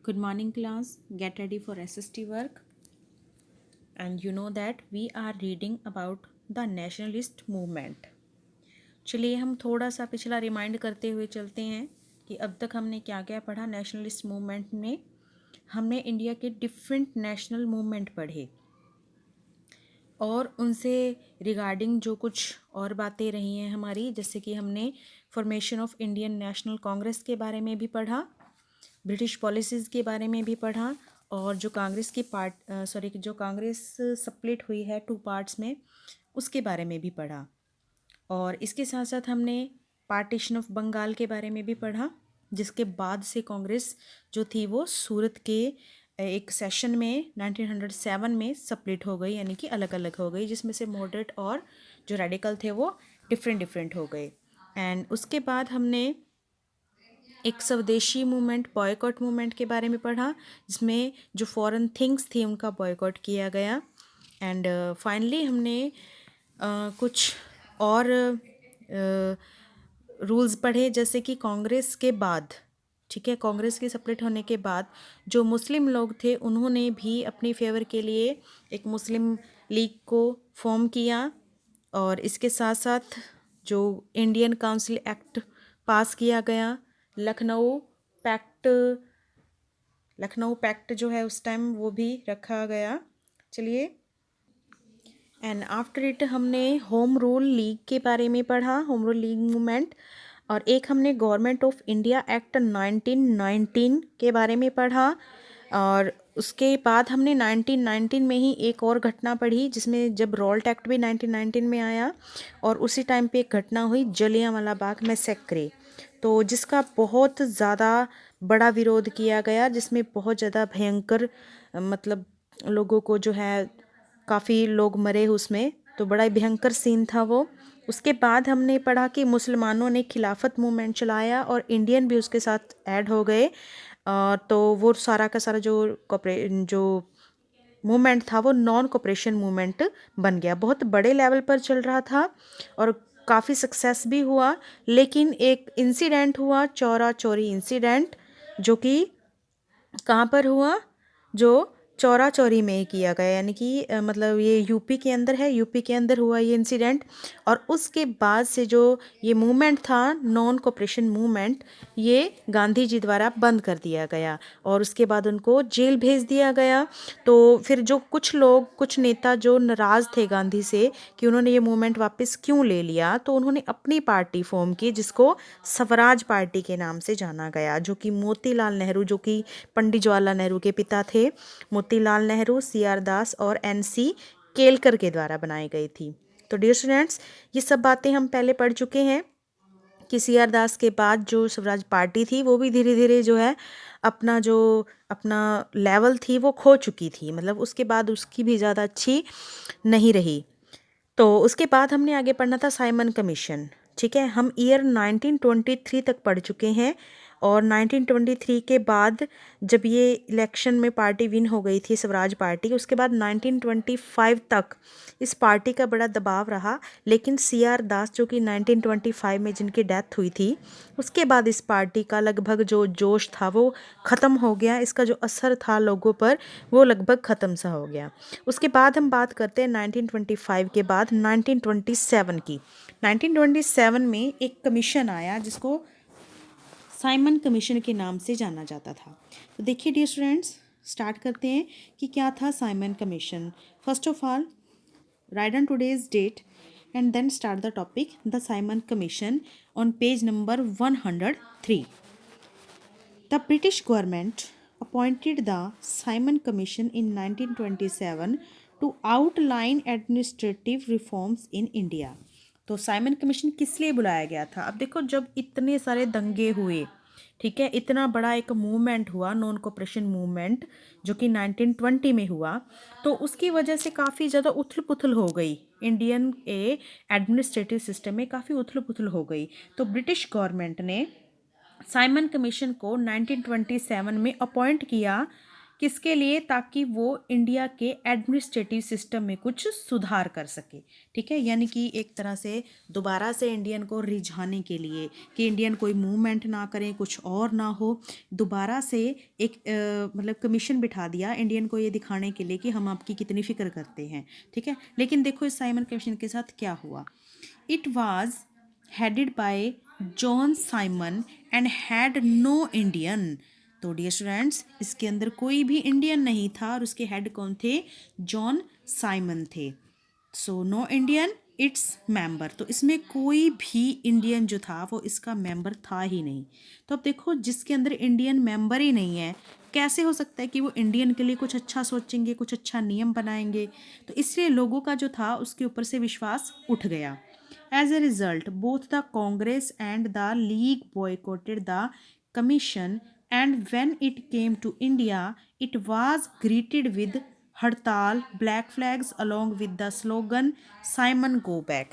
Good morning, class. Get ready for SST work. And you know that we are reading about the nationalist movement. चलिए हम थोड़ा सा पिछला remind करते हुए चलते हैं कि अब तक हमने क्या क्या पढ़ा नेशनलिस्ट मूवमेंट में। हमने इंडिया के डिफरेंट नेशनल मूवमेंट पढ़े और उनसे रिगार्डिंग जो कुछ और बातें रही हैं हमारी, जैसे कि हमने formation of Indian National Congress के बारे में भी पढ़ा, ब्रिटिश पॉलिसीज़ के बारे में भी पढ़ा, और जो कांग्रेस की जो कांग्रेस स्प्लिट हुई है टू पार्ट्स में उसके बारे में भी पढ़ा। और इसके साथ साथ हमने पार्टीशन ऑफ बंगाल के बारे में भी पढ़ा, जिसके बाद से कांग्रेस जो थी वो सूरत के एक सेशन में 1907 में स्प्लिट हो गई, यानी कि अलग अलग हो गई, जिसमें से मॉडरेट और जो रेडिकल थे वो डिफरेंट डिफरेंट हो गए। एंड उसके बाद हमने एक स्वदेशी मूवमेंट, बॉयकॉट मूवमेंट के बारे में पढ़ा, जिसमें जो फॉरेन थिंग्स थी उनका बॉयकॉट किया गया। एंड फाइनली हमने कुछ और रूल्स पढ़े, जैसे कि कांग्रेस के बाद, ठीक है, कांग्रेस के सेपरेट होने के बाद जो मुस्लिम लोग थे उन्होंने भी अपनी फेवर के लिए एक मुस्लिम लीग को फॉर्म किया। और इसके साथ साथ जो इंडियन काउंसिल एक्ट पास किया गया, लखनऊ पैक्ट, लखनऊ पैक्ट जो है उस टाइम वो भी रखा गया। चलिए, एंड आफ्टर इट हमने होम रूल लीग के बारे में पढ़ा, होम रूल लीग मूवमेंट, और एक हमने गवर्नमेंट ऑफ इंडिया एक्ट 1919 के बारे में पढ़ा। और उसके बाद हमने 1919 में ही एक और घटना पढ़ी, जिसमें जब रॉल्ट एक्ट भी 1919 में आया, और उसी टाइम पे एक घटना हुई जलियांवाला बाग मैसेक्रे, तो जिसका बहुत ज़्यादा बड़ा विरोध किया गया, जिसमें बहुत ज़्यादा भयंकर मतलब लोगों को जो है काफ़ी लोग मरे उसमें, तो बड़ा भयंकर सीन था वो। उसके बाद हमने पढ़ा कि मुसलमानों ने खिलाफत मूवमेंट चलाया और इंडियन भी उसके साथ ऐड हो गए। तो वो सारा का सारा जो मूवमेंट था वो नॉन कोऑपरेशन मूवमेंट बन गया, बहुत बड़े लेवल पर चल रहा था और काफ़ी सक्सेस भी हुआ। लेकिन एक इंसिडेंट हुआ, चौरा चौरी इंसिडेंट, जो कि कहाँ पर हुआ, जो चौरा चौरी में ही किया गया, यानी कि मतलब ये यूपी के अंदर है, यूपी के अंदर हुआ ये इंसिडेंट। और उसके बाद से जो ये मूवमेंट था नॉन कोऑपरेशन मूवमेंट, ये गांधी जी द्वारा बंद कर दिया गया और उसके बाद उनको जेल भेज दिया गया। तो फिर जो कुछ लोग, कुछ नेता जो नाराज़ थे गांधी से कि उन्होंने ये मूवमेंट वापस क्यों ले लिया, तो उन्होंने अपनी पार्टी फॉर्म की, जिसको स्वराज पार्टी के नाम से जाना गया, जो कि मोतीलाल नेहरू, जो कि पंडित जवाहरलाल नेहरू के पिता थे, मोतीलाल नेहरू, CR दास और NC केलकर के द्वारा बनाई गई थी। तो डियर स्टूडेंट्स, ये सब बातें हम पहले पढ़ चुके हैं कि CR दास के बाद जो स्वराज पार्टी थी वो भी धीरे धीरे जो है अपना लेवल थी वो खो चुकी थी, मतलब उसके बाद उसकी भी ज़्यादा अच्छी नहीं रही। तो उसके बाद हमने आगे पढ़ना था साइमन कमीशन, ठीक है। हम ईयर 1923 तक पढ़ चुके हैं और 1923 के बाद जब ये इलेक्शन में पार्टी विन हो गई थी स्वराज पार्टी, उसके बाद 1925 तक इस पार्टी का बड़ा दबाव रहा। लेकिन CR दास, जो कि 1925 में जिनकी डेथ हुई थी, उसके बाद इस पार्टी का लगभग जो जोश था वो ख़त्म हो गया, इसका जो असर था लोगों पर वो लगभग ख़त्म सा हो गया। उसके बाद हम बात करते हैं 1925 के बाद 1927 की। 1927 में एक कमीशन आया जिसको साइमन कमीशन के नाम से जाना जाता था। तो देखिए डियर स्टूडेंट्स, स्टार्ट करते हैं कि क्या था Simon commission. First of all, right on today's date and then start the topic the Simon commission on page number 103। The British government appointed the Simon Commission in 1927 to outline administrative reforms in India। तो Simon commission किस लिए बुलाया गया था? अब देखो, जब इतने सारे दंगे हुए, ठीक है, इतना बड़ा एक मूवमेंट हुआ नॉन कोऑपरेशन मूवमेंट, जो कि 1920 में हुआ, तो उसकी वजह से काफ़ी ज़्यादा उथल पुथल हो गई, इंडियन एडमिनिस्ट्रेटिव सिस्टम में काफ़ी उथल पुथल हो गई। तो ब्रिटिश गवर्नमेंट ने साइमन कमीशन को 1927 में अपॉइंट किया किसके लिए? ताकि वो इंडिया के एडमिनिस्ट्रेटिव सिस्टम में कुछ सुधार कर सके। ठीक है, यानी कि एक तरह से दोबारा से इंडियन को रिझाने के लिए कि इंडियन कोई मूवमेंट ना करें, कुछ और ना हो, दोबारा से एक मतलब कमीशन बिठा दिया इंडियन को ये दिखाने के लिए कि हम आपकी कितनी फ़िक्र करते हैं। ठीक है, लेकिन देखो इस साइमन कमीशन के साथ क्या हुआ। It was headed by John Simon and had no Indian. तो डियर स्टूडेंट्स, इसके अंदर कोई भी इंडियन नहीं था और उसके हेड कौन थे? जॉन साइमन थे। So no Indian its member. तो इसमें कोई भी इंडियन जो था वो इसका मेंबर था ही नहीं। तो अब देखो, जिसके अंदर इंडियन मेंबर ही नहीं है, कैसे हो सकता है कि वो इंडियन के लिए कुछ अच्छा सोचेंगे, कुछ अच्छा नियम बनाएंगे? तो इसलिए लोगों का जो था उसके ऊपर से विश्वास उठ गया। As a result both the Congress and the League boycotted the commission, and when it came to India it was greeted with हड़ताल, black flags along with the slogan Simon go back.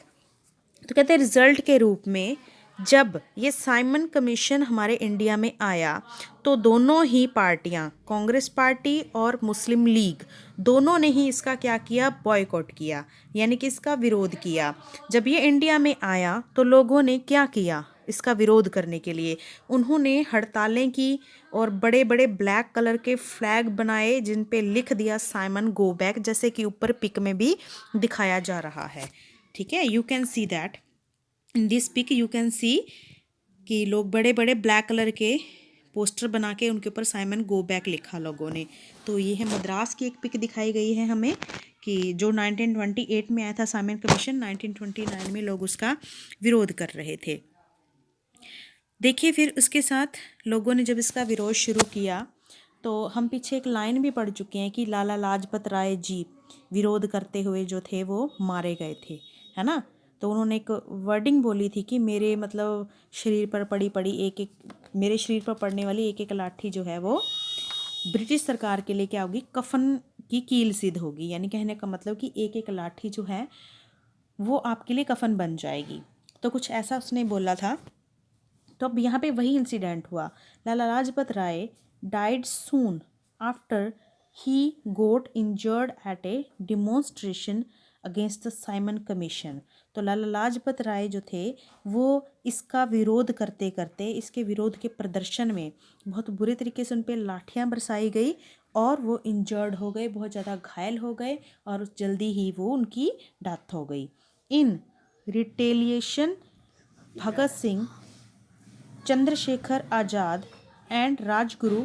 तो कहते हैं रिजल्ट के रूप में जब ये साइमन कमीशन हमारे इंडिया में आया तो दोनों ही पार्टियां, कांग्रेस पार्टी और मुस्लिम लीग, दोनों ने ही इसका क्या किया? बॉयकॉट किया, यानी कि इसका विरोध किया। जब ये इंडिया में आया तो लोगों ने क्या किया? इसका विरोध करने के लिए उन्होंने हड़तालें की और बड़े बड़े ब्लैक कलर के फ्लैग बनाए जिन पे लिख दिया साइमन गो बैक, जैसे कि ऊपर पिक में भी दिखाया जा रहा है। ठीक है, you can see that in this pic, you can see कि लोग बड़े बड़े ब्लैक कलर के पोस्टर बना के उनके ऊपर साइमन गो बैक लिखा लोगों ने। तो ये है मद्रास की एक पिक दिखाई गई है हमें कि जो 1928 में आया था साइमन कमीशन, 1929 में लोग उसका विरोध कर रहे थे। देखिए फिर उसके साथ लोगों ने जब इसका विरोध शुरू किया तो हम पीछे एक लाइन भी पढ़ चुके हैं कि लाला लाजपत राय जी विरोध करते हुए जो थे वो मारे गए थे, है ना। तो उन्होंने एक वर्डिंग बोली थी कि मेरे मतलब शरीर पर पड़ी पड़ी एक एक, मेरे शरीर पर पड़ने वाली एक एक लाठी जो है वो ब्रिटिश सरकार के लिए क्या होगी? कफन की कील सिद्ध होगी। यानी कहने का मतलब कि एक एक लाठी जो है वो आपके लिए कफन बन जाएगी। तो कुछ ऐसा उसने बोला था। तो अब यहाँ पे वही इंसिडेंट हुआ। Lala Lajpat Rai died soon after he got injured at a demonstration against the Simon commission. तो लाला लाजपत राय जो थे वो इसका विरोध करते करते, इसके विरोध के प्रदर्शन में बहुत बुरे तरीके से उन पर लाठियाँ बरसाई गई और वो इंजर्ड हो गए, बहुत ज़्यादा घायल हो गए और जल्दी ही वो उनकी डेथ हो गई। In retaliation Bhagat Singh, Chandrasekhar Azad and Rajguru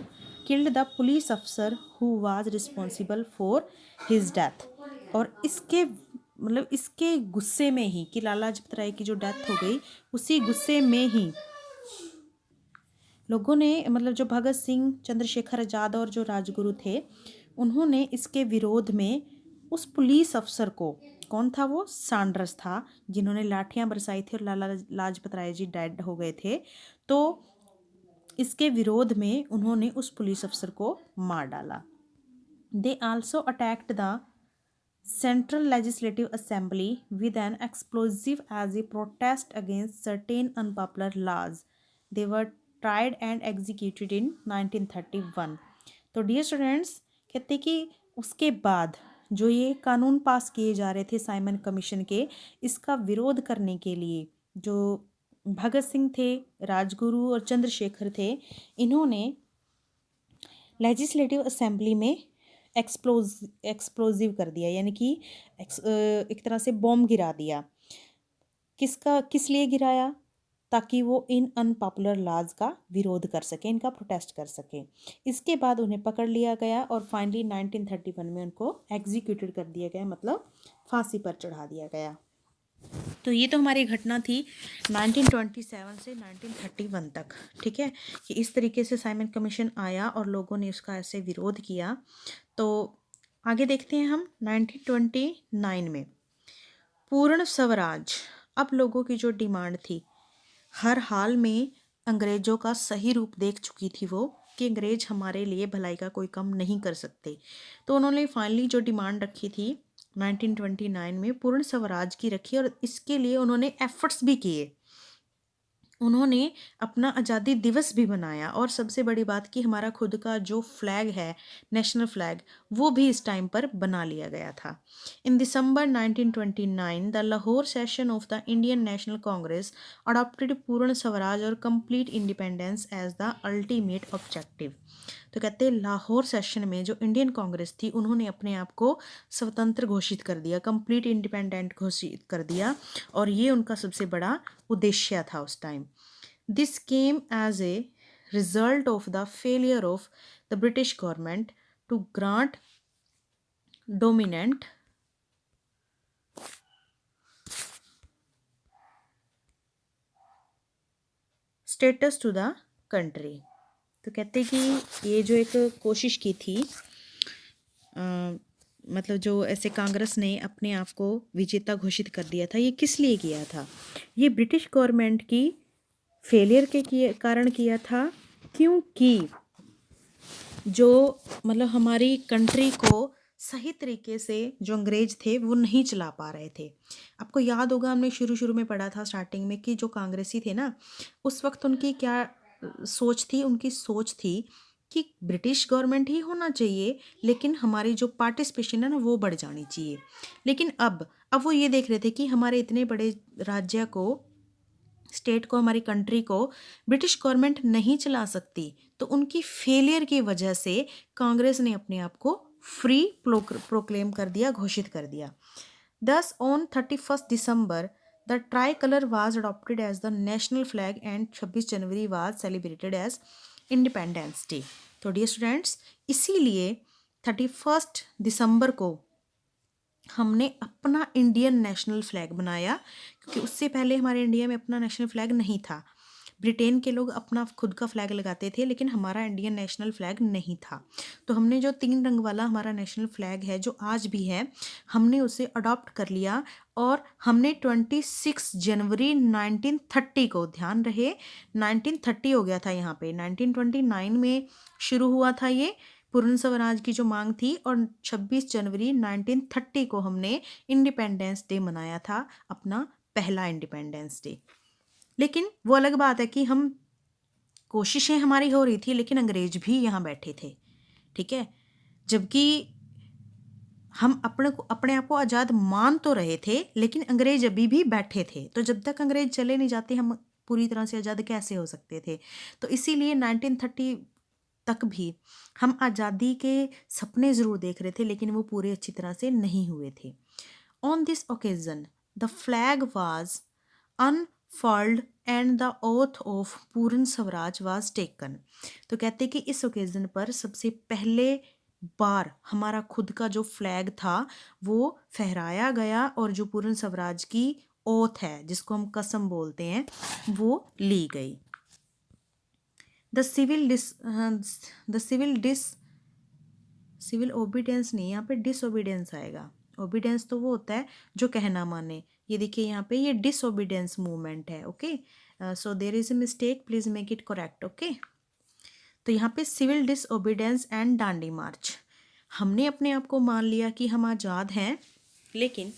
killed the police officer who was responsible for his death। और इसके मतलब इसके गुस्से में ही कि लाला लाजपत राय की जो डेथ हो गई, उसी गुस्से में ही लोगों ने मतलब जो भगत सिंह, चंद्रशेखर आज़ाद और जो राजगुरु थे उन्होंने इसके विरोध में उस पुलिस अफसर को, कौन था वो? सैंडर्स था, जिन्होंने लाठियां बरसाई थी और लाला लाजपत राय जी डेड हो गए थे। तो इसके विरोध में उन्होंने उस पुलिस अफसर को मार डाला। They also attacked the Central Legislative Assembly with an explosive as a protest against certain unpopular laws. They were tried and executed in 1931। तो डियर स्टूडेंट्स, कहते कि उसके बाद जो ये कानून पास किए जा रहे थे साइमन कमीशन के, इसका विरोध करने के लिए जो भगत सिंह थे, राजगुरु और चंद्रशेखर थे, इन्होंने लेजिस्लेटिव असेंबली में एक्सप्लोजिव कर दिया, यानी कि एक तरह से बॉम्ब गिरा दिया। किस लिए गिराया? ताकि वो इन अनपॉपुलर लॉज का विरोध कर सके, इनका प्रोटेस्ट कर सके। इसके बाद उन्हें पकड़ लिया गया और फाइनली 1931 में उनको एग्जीक्यूटेड कर दिया गया, मतलब फांसी पर चढ़ा दिया गया। तो ये तो हमारी घटना थी 1927 से 1931 तक। ठीक है, कि इस तरीके से साइमन कमीशन आया और लोगों ने उसका ऐसे विरोध किया। तो आगे देखते हैं हम 1929 में पूर्ण स्वराज। अब लोगों की जो डिमांड थी, हर हाल में अंग्रेज़ों का सही रूप देख चुकी थी वो कि अंग्रेज़ हमारे लिए भलाई का कोई काम नहीं कर सकते। तो उन्होंने फाइनली जो डिमांड रखी थी 1929 में पूर्ण स्वराज की रखी और इसके लिए उन्होंने एफर्ट्स भी किए। उन्होंने अपना आज़ादी दिवस भी मनाया, और सबसे बड़ी बात कि हमारा खुद का जो फ्लैग है, नेशनल फ्लैग, वो भी इस टाइम पर बना लिया गया था। In December 1929 the Lahore session of the Indian National Congress adopted Purna Swaraj और complete independence as the ultimate objective. तो कहते हैं लाहौर सेशन में जो इंडियन कांग्रेस थी, उन्होंने अपने आप को स्वतंत्र घोषित कर दिया, कंप्लीट इंडिपेंडेंट घोषित कर दिया, और ये उनका सबसे बड़ा उद्देश्य था उस time. This came as a result of the failure of the British government to grant dominant status to the country. तो कहते कि ये जो एक कोशिश की थी, मतलब जो ऐसे कांग्रेस ने अपने आप को विजेता घोषित कर दिया था, ये किस लिए किया था? ये ब्रिटिश गवर्नमेंट की फेलियर के कारण किया था, क्योंकि जो मतलब हमारी कंट्री को सही तरीके से जो अंग्रेज थे वो नहीं चला पा रहे थे। आपको याद होगा, हमने शुरू शुरू में पढ़ा था स्टार्टिंग में कि जो कांग्रेसी थे ना, उस वक्त उनकी क्या सोच थी? उनकी सोच थी कि ब्रिटिश गवर्नमेंट ही होना चाहिए, लेकिन हमारी जो पार्टिसिपेशन है ना वो बढ़ जानी चाहिए। लेकिन अब वो ये देख रहे थे कि हमारे इतने बड़े राज्य को, स्टेट को, हमारी कंट्री को ब्रिटिश गवर्नमेंट नहीं चला सकती। तो उनकी फेलियर की वजह से कांग्रेस ने अपने आप को फ्री प्रोक्लेम कर दिया, घोषित कर दिया। Thus on 31 December the tricolour was adopted as the national flag and 26 January was celebrated as independence day. तो डियर स्टूडेंट्स, इसीलिए 31 दिसंबर को हमने अपना इंडियन नेशनल फ्लैग बनाया, क्योंकि उससे पहले हमारे इंडिया में अपना नेशनल फ्लैग नहीं था। ब्रिटेन के लोग अपना खुद का फ्लैग लगाते थे, लेकिन हमारा इंडियन नेशनल फ्लैग नहीं था। तो हमने जो 3 रंग वाला हमारा नेशनल फ्लैग है, जो आज भी है, हमने उसे अडॉप्ट कर लिया। और हमने 26 जनवरी 1930 को, ध्यान रहे 1930 हो गया था यहाँ पे, 1929 में शुरू हुआ था ये पूर्ण स्वराज की जो मांग थी, और 26 जनवरी 1930 को हमने इंडिपेंडेंस डे मनाया था, अपना पहला इंडिपेंडेंस डे। लेकिन वो अलग बात है कि हम, कोशिशें हमारी हो रही थी, लेकिन अंग्रेज भी यहाँ बैठे थे, ठीक है। जबकि हम अपने आप को आज़ाद मान तो रहे थे, लेकिन अंग्रेज अभी भी बैठे थे। तो जब तक अंग्रेज चले नहीं जाते, हम पूरी तरह से आज़ाद कैसे हो सकते थे? तो इसीलिए 1930 तक भी हम आज़ादी के सपने ज़रूर देख रहे थे, लेकिन वो पूरे अच्छी तरह से नहीं हुए थे। On this occasion the flag was unfurled and the oath of Purna Swaraj was taken. तो कहते कि इस ओकेजन पर सबसे पहले बार हमारा खुद का जो फ्लैग था वो फहराया गया, और जो पूर्ण स्वराज की ओथ है, जिसको हम कसम बोलते हैं, वो ली गई। द सिविल ओबीडियंस नहीं, यहाँ पे डिसओबीडियंस आएगा। ओबीडियंस तो वो होता है जो कहना माने, ये देखिए यहाँ पे ये डिसओबीडियंस मूवमेंट है। Okay, so there is a mistake, please make it correct. Okay, तो यहाँ पे civil disobedience and Dandi march, हमने अपने आप को मान लिया कि हम आज़ाद हैं, लेकिन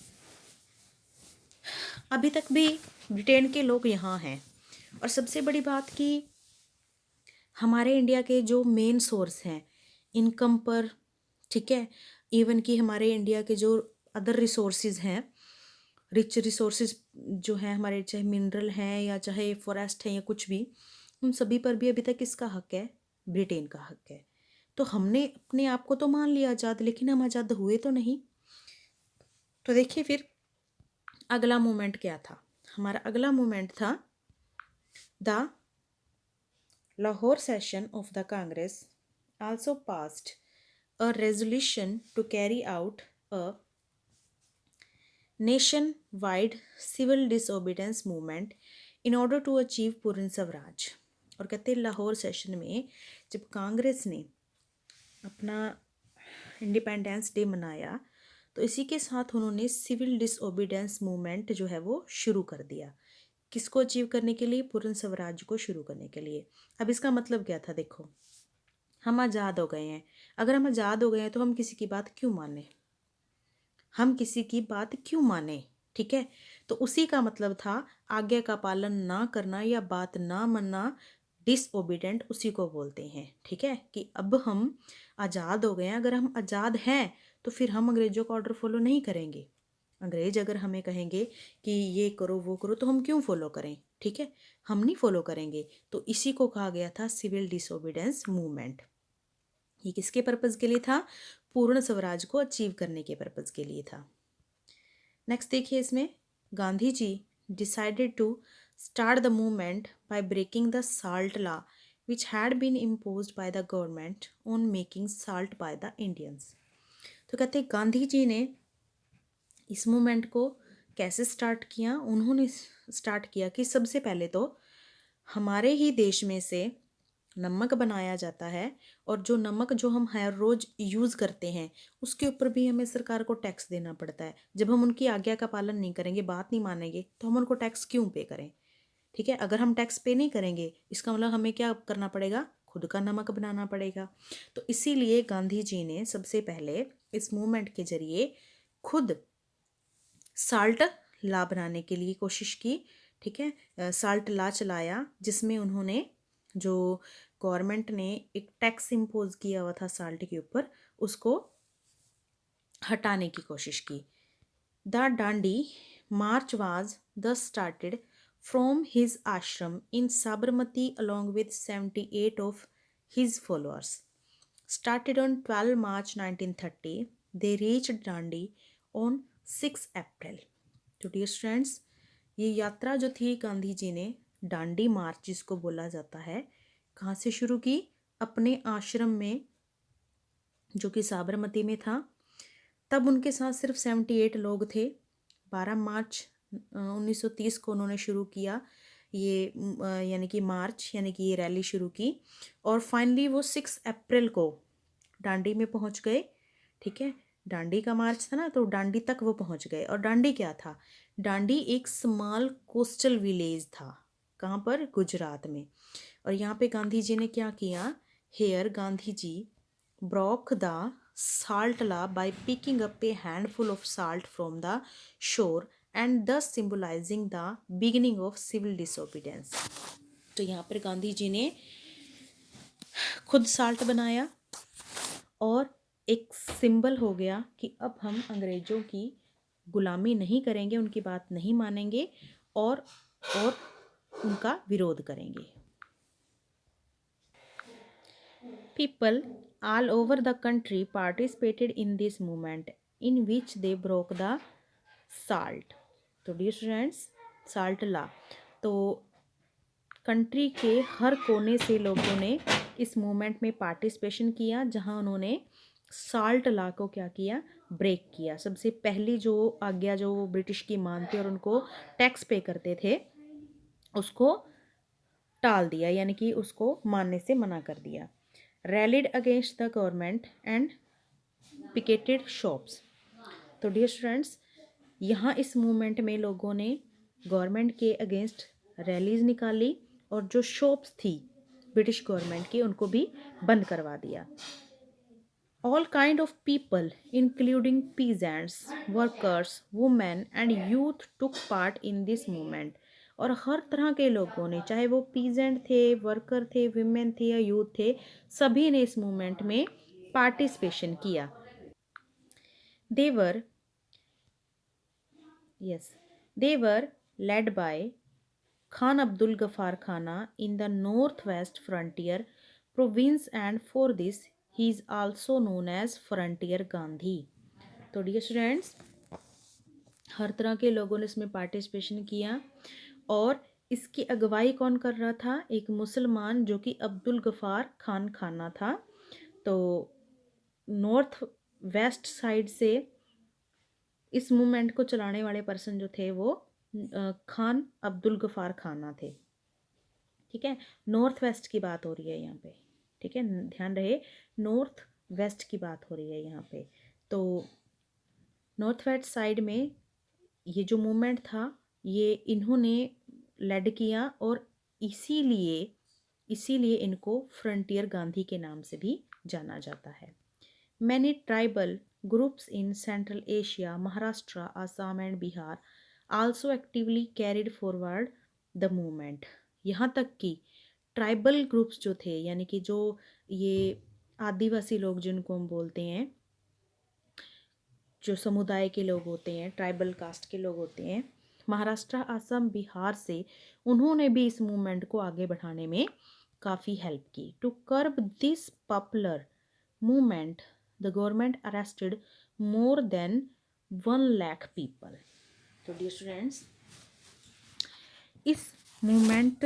अभी तक भी ब्रिटेन के लोग यहाँ हैं। और सबसे बड़ी बात कि हमारे इंडिया के जो मेन सोर्स हैं इनकम पर, ठीक है, इवन कि हमारे इंडिया के जो अदर रिसोर्सेज हैं, रिच रिसोर्सेज जो हैं हमारे, चाहे मिनरल हैं या चाहे फॉरेस्ट हैं या कुछ भी, उन सभी पर भी अभी तक किसका हक है? ब्रिटेन का हक है। तो हमने अपने आप को तो मान लिया आज़ाद, लेकिन हम आज़ाद हुए तो नहीं। तो देखिए फिर अगला मूवमेंट क्या था? हमारा अगला मूवमेंट था the Lahore session of the Congress also passed a resolution to carry out a nationwide civil disobedience movement in order to achieve पूर्ण स्वराज। और कहते हैं लाहौर सेशन में जब कांग्रेस ने अपना इंडिपेंडेंस डे मनाया, तो इसी के साथ उन्होंने सिविल डिसओबीडियंस मूवमेंट जो है वो शुरू कर दिया। किसको अचीव करने के लिए? पूर्ण स्वराज को शुरू करने के लिए। अब इसका मतलब क्या था? देखो, हम आज़ाद हो गए हैं। अगर हम आज़ाद हो गए हैं तो हम किसी की बात क्यों माने? हम किसी की बात क्यों माने? ठीक है। तो उसी का मतलब था आज्ञा का पालन ना करना या बात ना मानना, डिसओबीडेंट उसी को बोलते हैं। ठीक है, कि अब हम आज़ाद हो गए हैं, अगर हम आज़ाद हैं तो फिर हम अंग्रेज़ों का ऑर्डर फॉलो नहीं करेंगे। अंग्रेज अगर हमें कहेंगे कि ये करो वो करो तो हम क्यों फॉलो करें, ठीक है, हम नहीं फॉलो करेंगे। तो इसी को कहा गया था सिविल डिसोबीडेंस मूवमेंट। ये किसके पर्पज़ के लिए था? पूर्ण स्वराज को अचीव करने के पर्पज़ के लिए था। नेक्स्ट देखिए, इसमें Gandhi ji decided to start the movement by breaking the salt law which had been imposed by the government on making salt by the Indians. तो कहते हैं गांधी जी ने इस मूवमेंट को कैसे स्टार्ट किया? उन्होंने स्टार्ट किया कि सबसे पहले तो हमारे ही देश में से नमक बनाया जाता है, और जो नमक जो हम हर रोज़ यूज़ करते हैं उसके ऊपर भी हमें सरकार को टैक्स देना पड़ता है। जब हम उनकी आज्ञा का पालन नहीं करेंगे, बात नहीं मानेंगे, तो हम उनको टैक्स क्यों पे करें? ठीक है, अगर हम टैक्स पे नहीं करेंगे इसका मतलब हमें क्या करना पड़ेगा? खुद का नमक बनाना पड़ेगा। तो इसीलिए गांधी जी ने सबसे पहले इस मूवमेंट के जरिए खुद साल्ट ला बनाने के लिए कोशिश की। ठीक है, साल्ट ला चलाया जिसमें उन्होंने, जो गवर्नमेंट ने एक टैक्स इम्पोज किया हुआ था साल्ट के ऊपर, उसको हटाने की कोशिश की। The Dandi March was thus started from his ashram in Sabarmati along with 78 of his followers. Started on 12 March 1930, they reached Dandi on 6 April. तो डियर स्टूडेंट्स, ये यात्रा जो थी गांधी जी ने, डांडी मार्च जिसको बोला जाता है, कहाँ से शुरू की? अपने आश्रम में जो कि साबरमती में था। तब उनके साथ सिर्फ 78 लोग थे। 12 मार्च 1930 को उन्होंने शुरू किया ये, यानी कि मार्च, यानी कि ये रैली शुरू की, और फाइनली वो 6 अप्रैल को डांडी में पहुंच गए। ठीक है, डांडी का मार्च था ना, तो डांडी तक वो पहुंच गए। और डांडी क्या था? डांडी एक स्मॉल कोस्टल विलेज था। कहाँ पर? गुजरात में। और यहाँ पे गांधी जी ने क्या किया? Here Gandhi ji broke the salt law by picking up a handful of salt from the shore and thus symbolizing the beginning of civil disobedience. तो यहाँ पर गांधी जी ने खुद साल्ट बनाया और एक सिंबल हो गया कि अब हम अंग्रेज़ों की गुलामी नहीं करेंगे, उनकी बात नहीं मानेंगे और उनका विरोध करेंगे। People all over the country participated in this movement in which they broke the salt. तो डियर स्टूडेंट्स, साल्ट ला, तो कंट्री के हर कोने से लोगों ने इस मूवमेंट में पार्टिसिपेशन किया, जहां उन्होंने साल्ट ला को क्या किया? ब्रेक किया। सबसे पहली जो आज्ञा जो ब्रिटिश की मानते और उनको टैक्स पे करते थे, उसको टाल दिया, यानी कि उसको मानने से मना कर दिया। Rallied against the government and picketed shops. तो डियर स्टूडेंट्स, यहाँ इस मूवमेंट में लोगों ने गवर्नमेंट के अगेंस्ट रैलीज निकाली और जो शॉप्स थी ब्रिटिश गवर्नमेंट की उनको भी बंद करवा दिया। All kind of people, including peasants, workers, women and youth took part in this movement. और हर तरह के लोगों ने, चाहे वो पीजेंट थे, वर्कर थे, विमेन थे या यूथ थे, सभी ने इस मूवमेंट में पार्टिसिपेशन किया। देवर they were led by Khan Abdul Ghaffar Khana in the northwest frontier province, and for this he is also known as Frontier Gandhi. तो डियर स्टूडेंट्स, हर तरह के लोगों ने इसमें पार्टिसिपेशन किया और इसकी अगुवाई कौन कर रहा था? एक मुसलमान जो कि अब्दुल गफ़ार खान खाना था। तो नॉर्थ वेस्ट साइड से इस मूवमेंट को चलाने वाले पर्सन जो थे वो खान अब्दुल गफ़ार खाना थे। ठीक है, नॉर्थ वेस्ट की बात हो रही है यहाँ पे। ठीक है, ध्यान रहे, नॉर्थ वेस्ट की बात हो रही है यहाँ पे। तो नॉर्थ वेस्ट साइड में ये जो मूवमेंट था ये इन्होंने लेड किया और इसीलिए इनको फ्रंटियर गांधी के नाम से भी जाना जाता है। Many tribal groups in Central Asia, Maharashtra, Assam and Bihar also actively carried forward the movement. यहाँ तक कि ट्राइबल ग्रुप्स जो थे, यानी कि जो ये आदिवासी लोग जिनको हम बोलते हैं, जो समुदाय के लोग होते हैं, ट्राइबल कास्ट के लोग होते हैं, महाराष्ट्र, असम, बिहार से, उन्होंने भी इस मूवमेंट को आगे बढ़ाने में काफ़ी हेल्प की। To curb this popular movement the government arrested more than 1 lakh people. तो डियर स्टूडेंट्स, इस मूवमेंट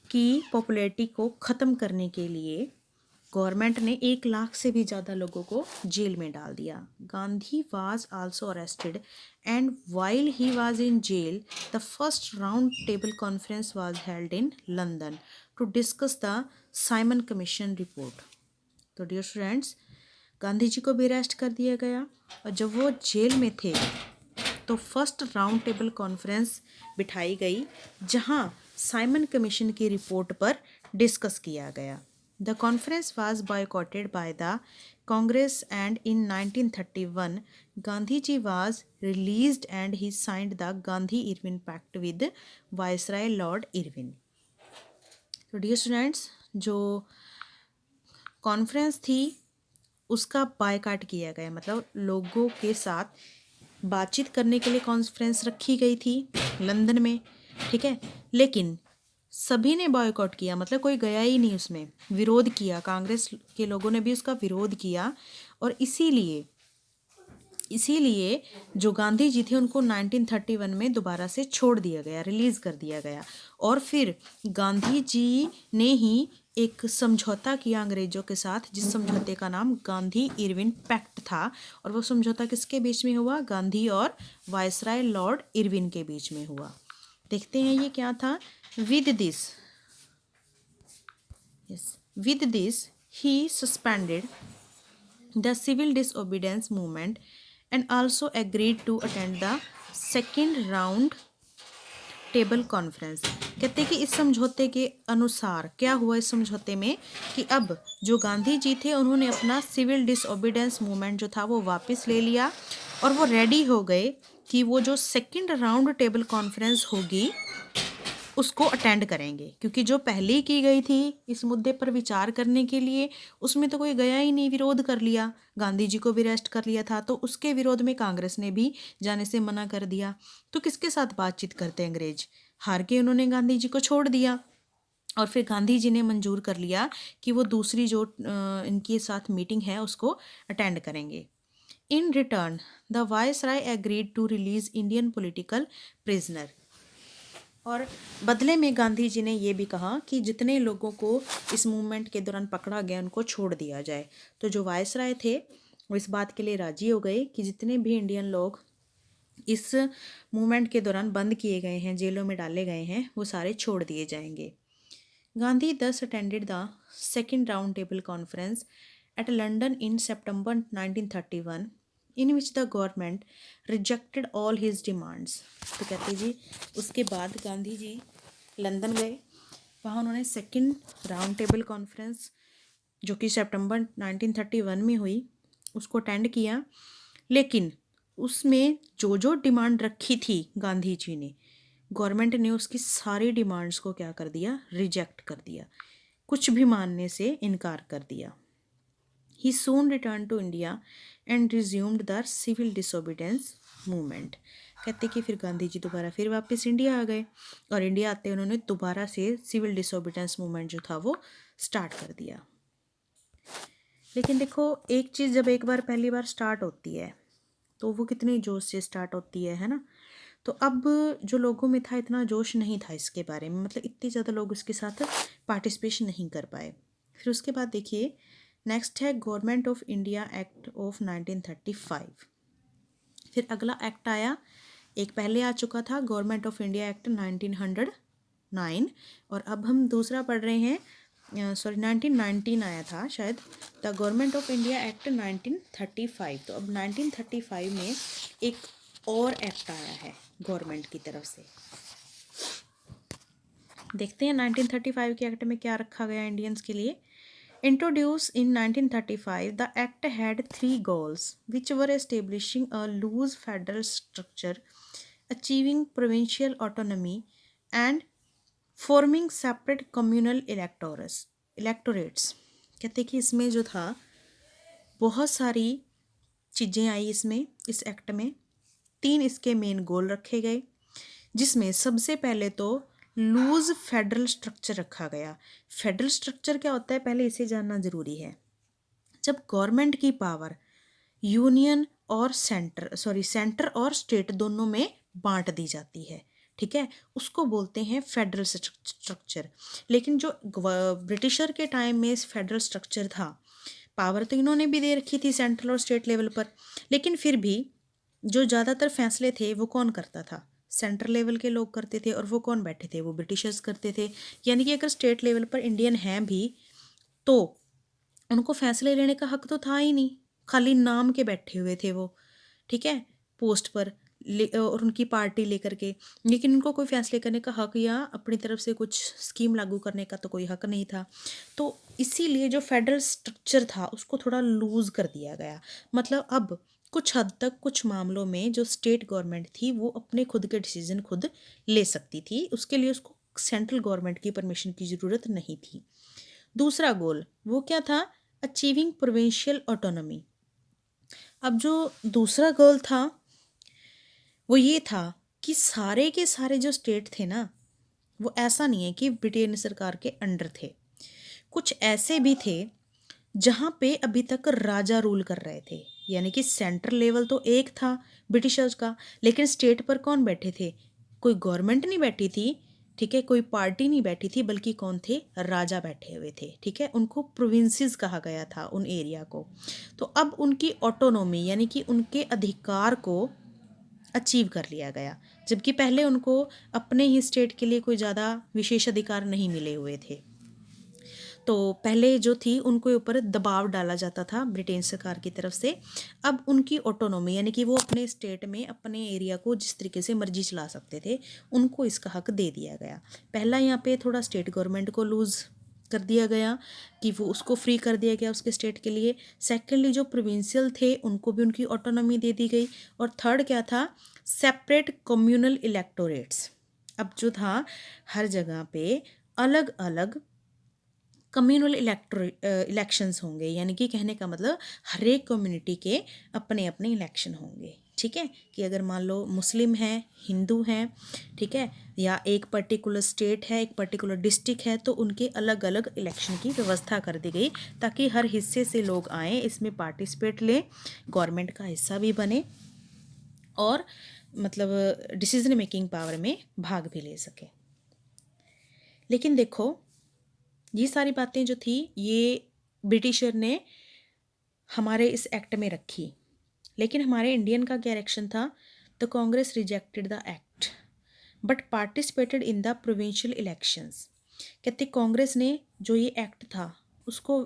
की पॉपुलैरिटी को ख़त्म करने के लिए गवर्नमेंट ने 1 लाख से भी ज़्यादा लोगों को जेल में डाल दिया। Gandhi was also arrested and while he was in jail the first round table conference was held in London to discuss the Simon commission report. तो डियर स्टूडेंट्स, गांधी जी को भी अरेस्ट कर दिया गया और जब वो जेल में थे तो फर्स्ट राउंड टेबल कॉन्फ्रेंस बिठाई गई जहां साइमन कमीशन की रिपोर्ट पर डिस्कस किया गया। The conference was boycotted by the Congress and in 1931 Gandhi ji was released and he signed the Gandhi Irwin pact with viceroy lord Irwin. तो डियर स्टूडेंट्स, जो कॉन्फ्रेंस थी उसका बायकाट किया गया, मतलब लोगों के साथ बातचीत करने के लिए कॉन्फ्रेंस रखी गई थी लंदन में, ठीक है, लेकिन सभी ने बॉयकॉट किया, मतलब कोई गया ही नहीं उसमें, विरोध किया, कांग्रेस के लोगों ने भी उसका विरोध किया। और इसीलिए जो गांधी जी थे उनको 1931 में दोबारा से छोड़ दिया गया, रिलीज़ कर दिया गया। और फिर गांधी जी ने ही एक समझौता किया अंग्रेज़ों के साथ, जिस समझौते का नाम गांधी इरविन पैक्ट था। और वो समझौता किसके बीच में हुआ? गांधी और वायसराय लॉर्ड इरविन के बीच में हुआ। देखते हैं ये क्या था। With this he suspended the civil disobedience movement and also agreed to attend the second round table conference. कहते हैं कि इस समझौते के अनुसार क्या हुआ इस समझौते में कि अब जो गांधी जी थे उन्होंने अपना सिविल डिसओबीडियंस मूवमेंट जो था वो वापस ले लिया और वो रेडी हो गए कि वो जो सेकंड राउंड टेबल कॉन्फ्रेंस होगी उसको अटेंड करेंगे, क्योंकि जो पहले की गई थी इस मुद्दे पर विचार करने के लिए उसमें तो कोई गया ही नहीं, विरोध कर लिया, गांधी जी को भी अरेस्ट कर लिया था, तो उसके विरोध में कांग्रेस ने भी जाने से मना कर दिया। तो किसके साथ बातचीत करते अंग्रेज? हार के उन्होंने गांधी जी को छोड़ दिया और फिर गांधी जी ने मंजूर कर लिया कि वो दूसरी जो इनके साथ मीटिंग है उसको अटेंड करेंगे। In return the viceroy agreed to release Indian political prisoner. और बदले में गांधी जी ने ये भी कहा कि जितने लोगों को इस मूवमेंट के दौरान पकड़ा गया उनको छोड़ दिया जाए। तो जो वायसराय थे वो इस बात के लिए राजी हो गए कि जितने भी इंडियन लोग इस मूवमेंट के दौरान बंद किए गए हैं, जेलों में डाले गए हैं, वो सारे छोड़ दिए जाएंगे। Gandhi thus attended the second round table conference at London in September 1931 in which the government rejected all his demands। तो कहते जी उसके बाद गांधी जी लंदन गए, वहाँ उन्होंने सेकंड राउंड टेबल कॉन्फ्रेंस जो कि सितंबर 1931 में हुई उसको अटेंड किया, लेकिन उसमें जो जो डिमांड रखी थी गांधी जी ने, गवर्नमेंट ने उसकी सारी डिमांड्स को क्या कर दिया? रिजेक्ट कर दिया, कुछ भी मानने से इनकार कर दिया। He soon return to India and resumed the civil disobedience movement. कहते कि फिर गांधी जी दोबारा फिर वापस इंडिया आ गए और इंडिया आते उन्होंने दोबारा से सिविल डिसोबीडियंस मूवमेंट जो था वो स्टार्ट कर दिया। लेकिन देखो एक चीज़ जब एक बार पहली बार स्टार्ट होती है तो वो कितने जोश से स्टार्ट होती है ना। तो अब जो लोगों में था इतना जोश नहीं था इसके बारे में, मतलब इतने ज़्यादा लोग उसके साथ पार्टिसिपेशन नहीं कर पाए। फिर उसके बाद देखिए नेक्स्ट है government of India act of 1935। फिर अगला एक्ट आया, एक पहले आ चुका था गवर्नमेंट ऑफ इंडिया एक्ट 1909 और अब हम दूसरा पढ़ रहे हैं, 1919 आया था शायद, the government of India act 1935। तो अब 1935 में एक और एक्ट आया है गवर्नमेंट की तरफ से। देखते हैं 1935 के एक्ट में क्या रखा गया इंडियंस के लिए। Introduce in 1935 the act had 3 goals which were establishing a loose federal structure achieving provincial autonomy and forming separate communal electorates. कहते कि इसमें जो था बहुत सारी चीज़ें आई इसमें, इस एक्ट में 3 इसके मेन गोल रखे गए, जिसमें सबसे पहले तो लूज फेडरल स्ट्रक्चर रखा गया। फेडरल स्ट्रक्चर क्या होता है पहले इसे जानना ज़रूरी है। जब गवर्नमेंट की पावर यूनियन और सेंटर और स्टेट दोनों में बांट दी जाती है, ठीक है, उसको बोलते हैं फेडरल स्ट्रक्चर। लेकिन जो ब्रिटिशर के टाइम में इस फेडरल स्ट्रक्चर था, पावर तो इन्होंने भी दे रखी थी सेंट्रल और स्टेट लेवल पर, लेकिन फिर भी जो ज़्यादातर फैसले थे वो कौन करता था, सेंट्रल लेवल के लोग करते थे। और वो कौन बैठे थे, वो ब्रिटिशर्स करते थे। यानी कि अगर स्टेट लेवल पर इंडियन हैं भी तो उनको फैसले लेने का हक तो था ही नहीं, खाली नाम के बैठे हुए थे वो, ठीक है, पोस्ट पर और उनकी पार्टी लेकर के, लेकिन उनको कोई फैसले करने का हक या अपनी तरफ से कुछ स्कीम लागू करने का तो कोई हक नहीं था। तो इसीलिए जो फेडरल स्ट्रक्चर था उसको थोड़ा लूज कर दिया गया। मतलब अब कुछ हद तक कुछ मामलों में जो स्टेट गवर्नमेंट थी वो अपने खुद के डिसीजन खुद ले सकती थी, उसके लिए उसको सेंट्रल गवर्नमेंट की परमिशन की ज़रूरत नहीं थी। दूसरा गोल वो क्या था, अचीविंग प्रोविंशियल ऑटोनॉमी। अब जो दूसरा गोल था वो ये था कि सारे के सारे जो स्टेट थे ना, वो ऐसा नहीं है कि ब्रिटेन सरकार के अंडर थे, कुछ ऐसे भी थे जहाँ पे अभी तक राजा रूल कर रहे थे। यानी कि सेंट्रल लेवल तो एक था ब्रिटिशर्स का, लेकिन स्टेट पर कौन बैठे थे, कोई गवर्नमेंट नहीं बैठी थी, ठीक है, कोई पार्टी नहीं बैठी थी, बल्कि कौन थे, राजा बैठे हुए थे, ठीक है। उनको प्रोविंसेस कहा गया था उन एरिया को। तो अब उनकी ऑटोनॉमी यानी कि उनके अधिकार को अचीव कर लिया गया, जबकि पहले उनको अपने ही स्टेट के लिए कोई ज़्यादा विशेष अधिकार नहीं मिले हुए थे। तो पहले जो थी उनको ऊपर दबाव डाला जाता था ब्रिटेन सरकार की तरफ से। अब उनकी ऑटोनॉमी यानी कि वो अपने स्टेट में अपने एरिया को जिस तरीके से मर्जी चला सकते थे, उनको इसका हक दे दिया गया। पहला यहाँ पे थोड़ा स्टेट गवर्नमेंट को लूज़ कर दिया गया कि वो उसको फ्री कर दिया गया उसके स्टेट के लिए। सेकेंडली जो प्रोविंशियल थे उनको भी उनकी ऑटोनॉमी दे दी गई। और थर्ड क्या था, सेपरेट कम्युनल इलेक्टोरेट्स। अब जो था हर जगह पे अलग अलग कम्युनल इलेक्शंस होंगे, यानी कि कहने का मतलब हर एक कम्युनिटी के अपने अपने इलेक्शन होंगे, ठीक है। कि अगर मान लो मुस्लिम हैं, हिंदू हैं, ठीक है, या एक पर्टिकुलर स्टेट है, एक पर्टिकुलर डिस्ट्रिक्ट है, तो उनके अलग अलग इलेक्शन की व्यवस्था कर दी गई ताकि हर हिस्से से लोग आएँ, इसमें पार्टिसिपेट लें, गवर्नमेंट का हिस्सा भी बने और मतलब डिसीजन मेकिंग पावर में भाग भी ले सकें। लेकिन देखो ये सारी बातें जो थी ये ब्रिटिशर ने हमारे इस एक्ट में रखी, लेकिन हमारे इंडियन का क्या रिएक्शन था, the Congress rejected the act but participated in the provincial elections. कहते कांग्रेस ने जो ये एक्ट था उसको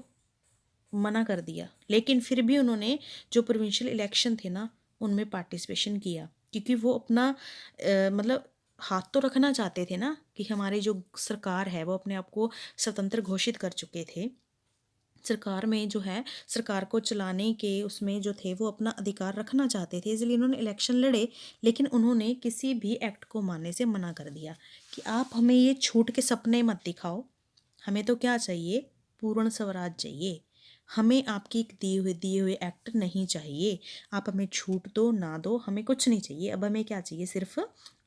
मना कर दिया, लेकिन फिर भी उन्होंने जो प्रोविंशियल इलेक्शन थे ना उनमें पार्टिसिपेशन किया, क्योंकि वो अपना मतलब हाथ तो रखना चाहते थे ना कि हमारी जो सरकार है वो अपने आप को स्वतंत्र घोषित कर चुके थे। सरकार में जो है सरकार को चलाने के उसमें जो थे वो अपना अधिकार रखना चाहते थे, इसलिए उन्होंने इलेक्शन लड़े। लेकिन उन्होंने किसी भी एक्ट को मानने से मना कर दिया कि आप हमें ये छूट के सपने मत दिखाओ, हमें तो क्या चाहिए, पूर्ण स्वराज चाहिए, हमें आपकी दिए हुए एक्ट नहीं चाहिए। आप हमें छूट दो ना दो, हमें कुछ नहीं चाहिए, अब हमें क्या चाहिए, सिर्फ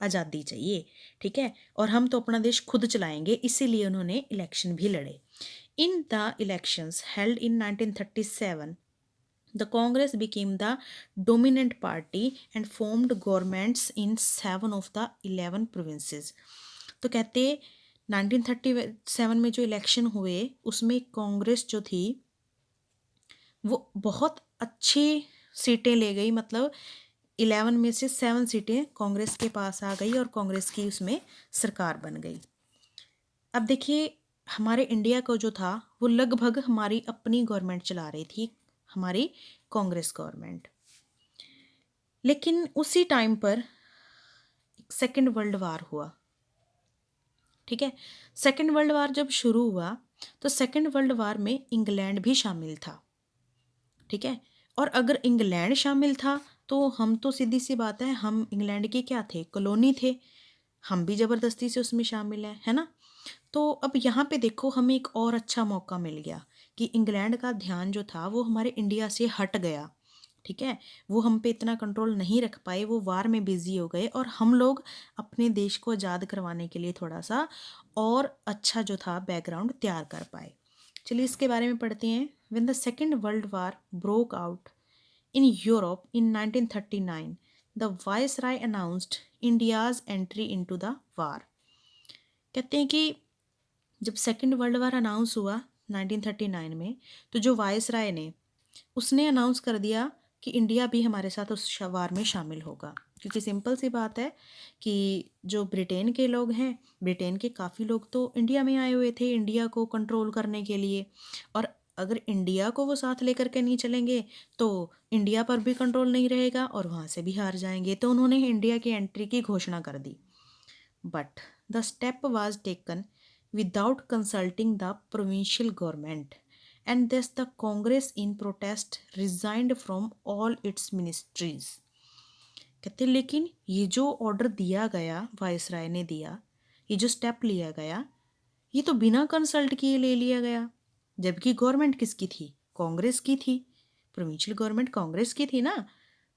आज़ादी चाहिए, ठीक है, और हम तो अपना देश खुद चलाएंगे। इसीलिए उन्होंने इलेक्शन भी लड़े। In the elections held in 1937, the Congress became the dominant party and formed governments in 7 of the 11 provinces. तो कहते 1937 में जो इलेक्शन हुए उसमें कांग्रेस जो थी वो बहुत अच्छी सीटें ले गई, मतलब 11 में से 7 सीटें कांग्रेस के पास आ गई और कांग्रेस की उसमें सरकार बन गई। अब देखिए हमारे इंडिया को जो था वो लगभग हमारी अपनी गवर्नमेंट चला रही थी, हमारी कांग्रेस गवर्नमेंट। लेकिन उसी टाइम पर सेकेंड वर्ल्ड वार हुआ, ठीक है। सेकेंड वर्ल्ड वार जब शुरू हुआ तो सेकेंड वर्ल्ड वार में इंग्लैंड भी शामिल था, ठीक है। और अगर इंग्लैंड शामिल था तो हम तो सीधी सी बात है, हम इंग्लैंड के क्या थे, कॉलोनी थे, हम भी ज़बरदस्ती से उसमें शामिल हैं, है ना। तो अब यहाँ पे देखो हमें एक और अच्छा मौका मिल गया कि इंग्लैंड का ध्यान जो था वो हमारे इंडिया से हट गया, ठीक है। वो हम पे इतना कंट्रोल नहीं रख पाए, वो वार में बिजी हो गए, और हम लोग अपने देश को आज़ाद करवाने के लिए थोड़ा सा और अच्छा जो था बैकग्राउंड तैयार कर पाए। चलिए इसके बारे में पढ़ते हैं। When the second world war broke out in Europe in 1939, the viceroy announced India's entry into the war. कहते हैं कि जब सेकेंड वर्ल्ड वार अनाउंस हुआ 1939 में, तो जो वायसराय ने उसने अनाउंस कर दिया कि इंडिया भी हमारे साथ उस वार में शामिल होगा। क्योंकि सिंपल सी बात है कि जो ब्रिटेन के लोग हैं, ब्रिटेन के काफ़ी लोग तो इंडिया में आए हुए थे इंडिया को कंट्रोल करने के लिए, और अगर इंडिया को वो साथ लेकर के नहीं चलेंगे तो इंडिया पर भी कंट्रोल नहीं रहेगा और वहाँ से भी हार जाएंगे। तो उन्होंने इंडिया की एंट्री की घोषणा कर दी। But the step was taken without consulting the provincial government, and thus the Congress in protest resigned from all its ministries. कहते लेकिन ये जो ऑर्डर दिया गया, वायसराय ने दिया, ये जो स्टेप लिया गया, ये तो बिना कंसल्ट किए ले लिया गया। जबकि गवर्नमेंट किसकी थी, कांग्रेस की थी, प्रोविंशियल गवर्नमेंट कांग्रेस की थी ना।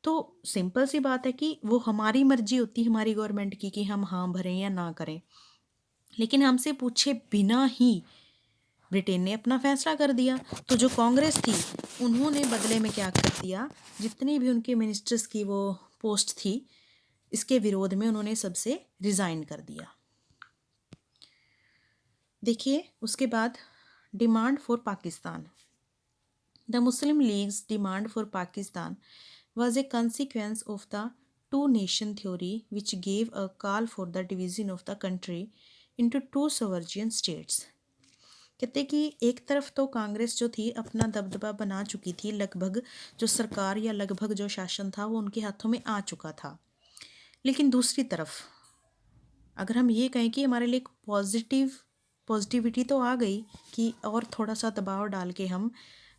तो सिंपल सी बात है कि वो हमारी मर्जी होती हमारी गवर्नमेंट की कि हम हाँ भरें या ना करें, लेकिन हमसे पूछे बिना ही ब्रिटेन ने अपना फैसला कर दिया। तो जो कांग्रेस थी उन्होंने बदले में क्या कर दिया, जितनी भी उनके मिनिस्टर्स की वो पोस्ट थी, इसके विरोध में उन्होंने सबसे रिज़ाइन कर दिया। देखिए उसके बाद demand for Pakistan. The Muslim leagues demand for Pakistan was a consequence of the two nation theory which gave a call for the division of the country into two sovereign states. कहते कि एक तरफ तो कांग्रेस जो थी अपना दबदबा बना चुकी थी, लगभग जो सरकार या लगभग जो शासन था वो उनके हाथों में आ चुका था, लेकिन दूसरी तरफ अगर हम ये कहें कि हमारे लिए एक पॉजिटिविटी तो आ गई कि और थोड़ा सा दबाव डाल के हम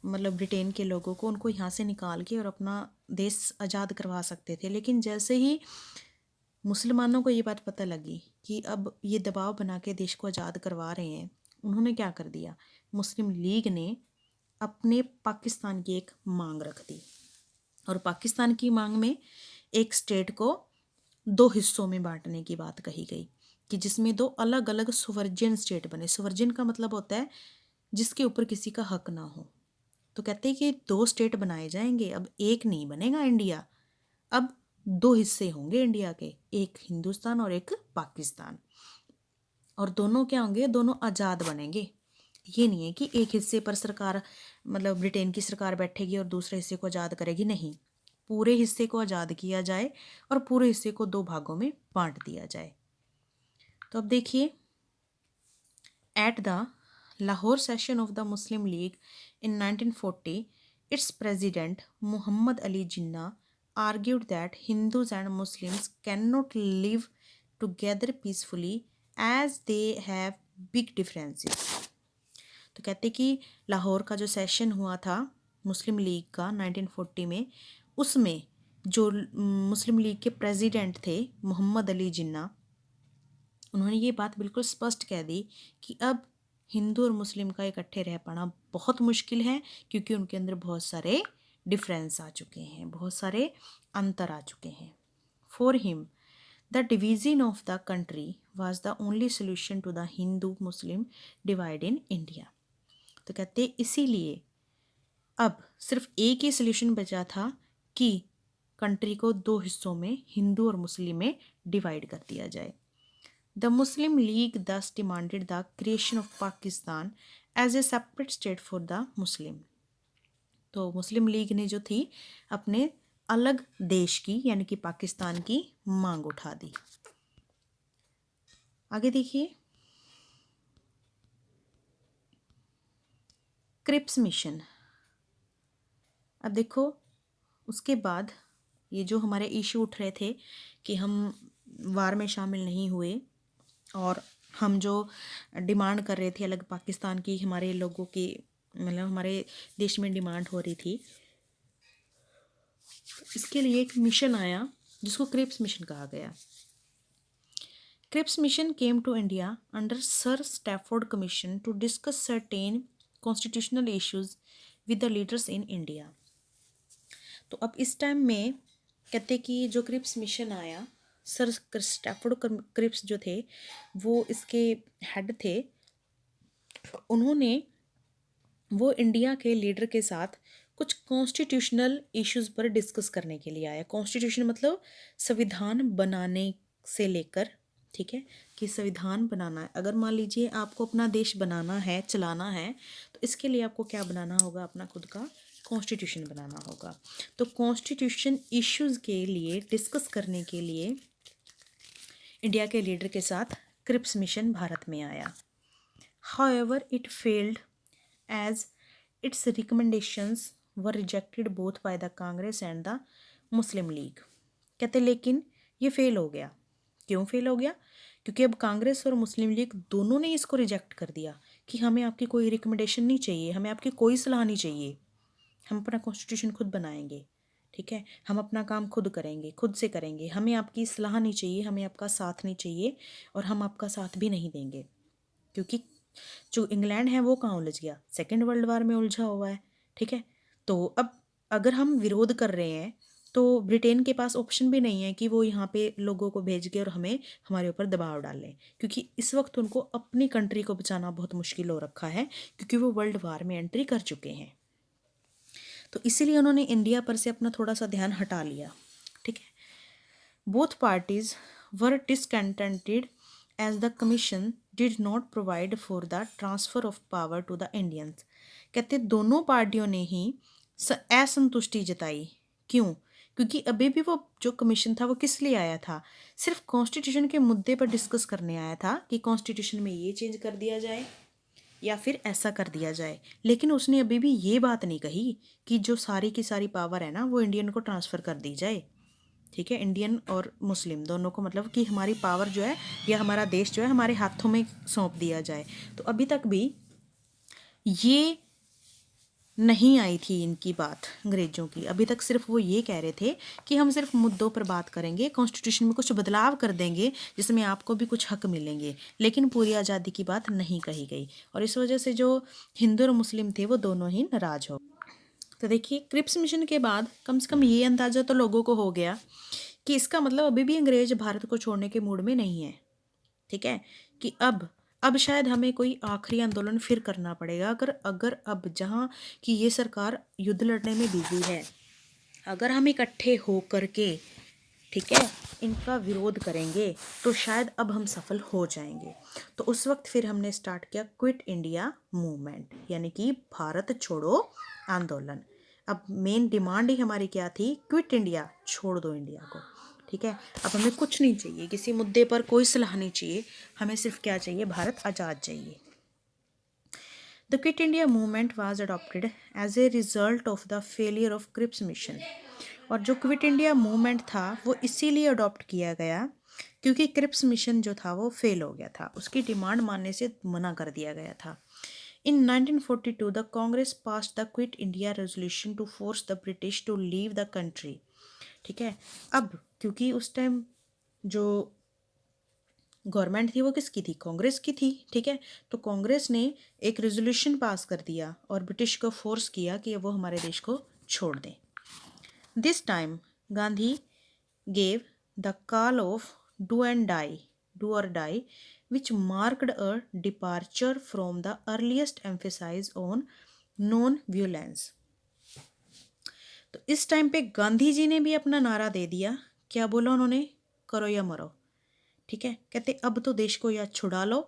मतलब ब्रिटेन के लोगों को उनको यहाँ से निकाल के और अपना देश आज़ाद करवा सकते थे। लेकिन जैसे ही मुसलमानों को ये बात पता लगी कि अब ये दबाव बना के देश को आज़ाद करवा रहे हैं, उन्होंने क्या कर दिया, मुस्लिम लीग ने अपने पाकिस्तान की एक मांग रख दी। और पाकिस्तान की मांग में एक स्टेट को दो हिस्सों में बांटने की बात कही गई कि जिसमें दो अलग अलग सुवर्जियन स्टेट बने। सुवर्जियन का मतलब होता है जिसके ऊपर किसी का हक ना हो। तो कहते हैं कि दो स्टेट बनाए जाएंगे, अब एक नहीं बनेगा इंडिया, अब दो हिस्से होंगे इंडिया के, एक हिंदुस्तान और एक पाकिस्तान। और दोनों क्या होंगे, दोनों आज़ाद बनेंगे। ये नहीं है कि एक हिस्से पर सरकार मतलब ब्रिटेन की सरकार बैठेगी और दूसरे हिस्से को आज़ाद करेगी, नहीं, पूरे हिस्से को आज़ाद किया जाए और पूरे हिस्से को दो भागों में बांट दिया जाए। तो अब देखिए, at the Lahore session of the Muslim league in 1940, its president Muhammad Ali Jinnah argued that Hindus and Muslims cannot live together peacefully as they have big differences. तो कहते कि लाहौर का जो सेशन हुआ था मुस्लिम लीग का 1940 में, उसमें जो मुस्लिम लीग के प्रेसिडेंट थे मोहम्मद अली जिन्ना, उन्होंने ये बात बिल्कुल स्पष्ट कह दी कि अब हिंदू और मुस्लिम का इकट्ठे रह पाना बहुत मुश्किल है, क्योंकि उनके अंदर बहुत सारे डिफरेंस आ चुके हैं, बहुत सारे अंतर आ चुके हैं। For him the division of the country was the only solution to the Hindu Muslim divide in India. तो कहते इसीलिए अब सिर्फ एक ही सोल्यूशन बचा था कि कंट्री को दो हिस्सों में, हिंदू और मुस्लिम में डिवाइड कर दिया जाए। The Muslim League thus demanded the creation of Pakistan as a separate state for the Muslim. तो मुस्लिम लीग ने जो थी अपने अलग देश की यानी कि पाकिस्तान की मांग उठा दी। आगे देखिए, क्रिप्स मिशन। अब देखो उसके बाद ये जो हमारे इशू उठ रहे थे कि हम वार में शामिल नहीं हुए और हम जो डिमांड कर रहे थे अलग पाकिस्तान की, हमारे लोगों की मतलब हमारे देश में डिमांड हो रही थी, इसके लिए एक मिशन आया जिसको क्रिप्स मिशन कहा गया। Cripps mission came to India under sir Stafford commission to discuss certain constitutional issues with the leaders in India. तो अब इस टाइम में कहते कि जो क्रिप्स मिशन आया, सर स्टैफोर्ड क्रिप्स जो थे वो इसके हेड थे। उन्होंने वो इंडिया के लीडर के साथ कुछ कॉन्स्टिट्यूशनल इश्यूज पर डिस्कस करने के लिए आया। कॉन्स्टिट्यूशन मतलब संविधान बनाने से लेकर, ठीक है, कि संविधान बनाना है। अगर मान लीजिए आपको अपना देश बनाना है, चलाना है, तो इसके लिए आपको क्या बनाना होगा? अपना खुद का कॉन्स्टिट्यूशन बनाना होगा। तो कॉन्स्टिट्यूशन इश्यूज के लिए डिस्कस करने के लिए इंडिया के लीडर के साथ क्रिप्स मिशन भारत में आया। However, it failed as its recommendations were rejected both by the Congress and the Muslim League। कहते लेकिन ये फेल हो गया। क्यों फेल हो गया? क्योंकि अब कांग्रेस और मुस्लिम लीग दोनों ने इसको रिजेक्ट कर दिया कि हमें आपकी कोई रिकमेंडेशन नहीं चाहिए, हमें आपकी कोई सलाह नहीं चाहिए, हम अपना कॉन्स्टिट्यूशन खुद बनाएंगे, ठीक है, हम अपना काम खुद करेंगे, खुद से करेंगे, हमें आपकी सलाह नहीं चाहिए, हमें आपका साथ नहीं चाहिए और हम आपका साथ भी नहीं देंगे। क्योंकि जो इंग्लैंड है वो कहाँ उलझ गया? सेकेंड वर्ल्ड वार में उलझा हुआ है, ठीक है। तो अब अगर हम विरोध कर रहे हैं तो ब्रिटेन के पास ऑप्शन भी नहीं है कि वो यहाँ पे लोगों को भेज के और हमें हमारे ऊपर दबाव डालें, क्योंकि इस वक्त उनको अपनी कंट्री को बचाना बहुत मुश्किल हो रखा है, क्योंकि वो वर्ल्ड वार में एंट्री कर चुके हैं। तो इसीलिए उन्होंने इंडिया पर से अपना थोड़ा सा ध्यान हटा लिया, ठीक है। Both parties were discontented as the commission did not provide for the transfer of power to the Indians। कहते दोनों पार्टियों ने ही असंतुष्टि जताई। क्यों? क्योंकि अभी भी वो जो कमीशन था वो किस लिए आया था? सिर्फ कॉन्स्टिट्यूशन के मुद्दे पर डिस्कस करने आया था कि कॉन्स्टिट्यूशन में ये चेंज कर दिया जाए या फिर ऐसा कर दिया जाए। लेकिन उसने अभी भी ये बात नहीं कही कि जो सारी की सारी पावर है ना वो इंडियन को ट्रांसफ़र कर दी जाए, ठीक है, इंडियन और मुस्लिम दोनों को, मतलब कि हमारी पावर जो है या हमारा देश जो है हमारे हाथों में सौंप दिया जाए। तो अभी तक भी ये नहीं आई थी इनकी बात अंग्रेज़ों की। अभी तक सिर्फ वो ये कह रहे थे कि हम सिर्फ मुद्दों पर बात करेंगे, कॉन्स्टिट्यूशन में कुछ बदलाव कर देंगे जिसमें आपको भी कुछ हक मिलेंगे, लेकिन पूरी आज़ादी की बात नहीं कही गई। और इस वजह से जो हिंदू और मुस्लिम थे वो दोनों ही नाराज़ हो। तो देखिए क्रिप्स मिशन के बाद कम से कम ये अंदाज़ा तो लोगों को हो गया कि इसका मतलब अभी भी अंग्रेज भारत को छोड़ने के मूड में नहीं है, ठीक है, कि अब शायद हमें कोई आखिरी आंदोलन फिर करना पड़ेगा। अगर अगर अब जहाँ कि ये सरकार युद्ध लड़ने में बिजी है, अगर हम इकट्ठे हो करके, ठीक है, इनका विरोध करेंगे तो शायद अब हम सफल हो जाएंगे। तो उस वक्त फिर हमने स्टार्ट किया क्विट इंडिया मूवमेंट, यानी कि भारत छोड़ो आंदोलन। अब मेन डिमांड ही हमारी क्या थी? क्विट इंडिया, छोड़ दो इंडिया को, ठीक है। अब हमें कुछ नहीं चाहिए, किसी मुद्दे पर कोई सलाह नहीं चाहिए, हमें सिर्फ क्या चाहिए? भारत आज़ाद चाहिए। The Quit India movement was adopted as a result of the failure of Cripps mission. और जो क्विट इंडिया मूवमेंट था वो इसीलिए अडॉप्ट किया गया क्योंकि क्रिप्स मिशन जो था वो फेल हो गया था, उसकी डिमांड मानने से मना कर दिया गया था। In 1942 the Congress passed the quit India resolution to force the British to leave the country, ठीक है। अब क्योंकि उस टाइम जो गवर्नमेंट थी वो किसकी थी? कांग्रेस की थी, ठीक है। तो कांग्रेस ने एक रेजोल्यूशन पास कर दिया और ब्रिटिश को फोर्स किया कि वो हमारे देश को छोड़ दें। This time Gandhi gave the call of do और die which marked a departure from the earliest emphasis on non violence। तो इस टाइम पे गांधी जी ने भी अपना नारा दे दिया। क्या बोला उन्होंने? करो या मरो, ठीक है। कहते अब तो देश को या छुड़ा लो,